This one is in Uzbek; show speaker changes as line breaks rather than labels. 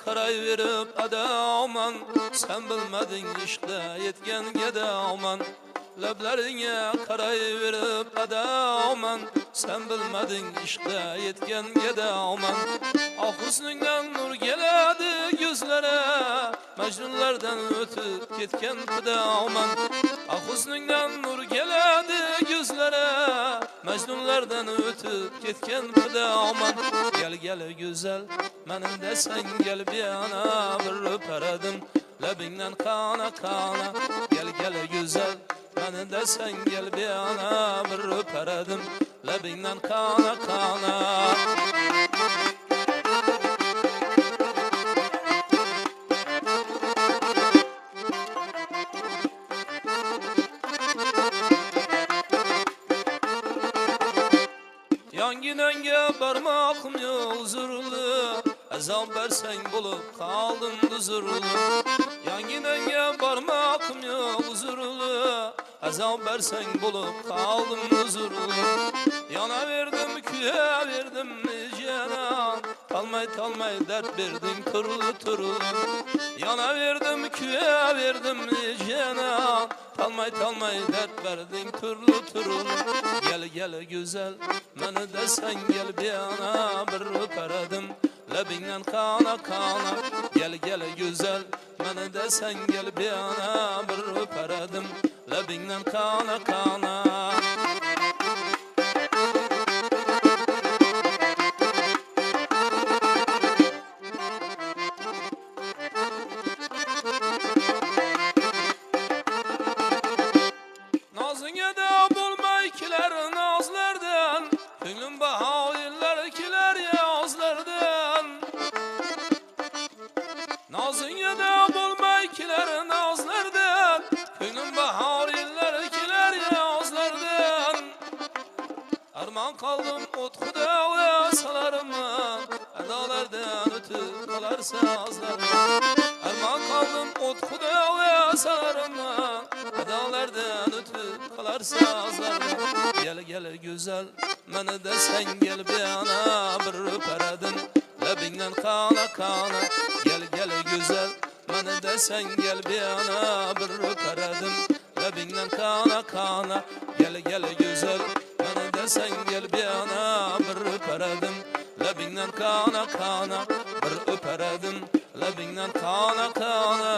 qarayverib adaman, sen bilmading ishda yetgan gedaman. Lablaringga qarayverib adaman, sen bilmading ishda yetgan gedaman. Ah husningdan nur keladi yuzlari, majnunlardan o'tib ketgan fidoman. Ah husningdan nur keladi yuzlari, majnunlardan o'tib ketgan fidoman. Gel güzel, menin de sen gel bir ana, bir öperadim labingdan kana kana. Gel güzel, menin de sen gel bir ana, bir öperadim labingdan kana kana. Yanginenge barmağım yok zurlu, azam versen bulup kaldım huzurlu. Yanginenge barmağım yok zurlu, azam versen bulup kaldım huzurlu. Yana verdim küye verdim canan, talmay dert verdim turlu turlu. Yana verdim küye verdim canan, talmay dert verdim turlu turlu. Gel güzel, meni de sen gel bir ana, bir öperadim labingdan kana kana. Gel güzel, meni de sen gel bir ana, bir öperadim labingdan kana kana. Nazınga da bulmay kiler nazlardan, ko'nglim bahoylar kiler yozlardan. Nazınga da bulmay kiler nazlardan, ko'nglim bahoylar kiler yozlardan. Arman kaldım utkuda ve salarımı, adalardan ötüp kalarsa azlardan. Arman kaldım utkuda ve salarımı, adalardan ötüp kalarsa azlardan. Gel güzel, meni de sen gel bir ana, bir öperadim labingdan kana kana. Gel güzel, meni de sen gel bir ana, bir öperadim labingdan kana kana. Gel güzel, meni de sen gel bir ana, bir öperadim labingdan kana kana. Bir öperadim labingdan kana kana.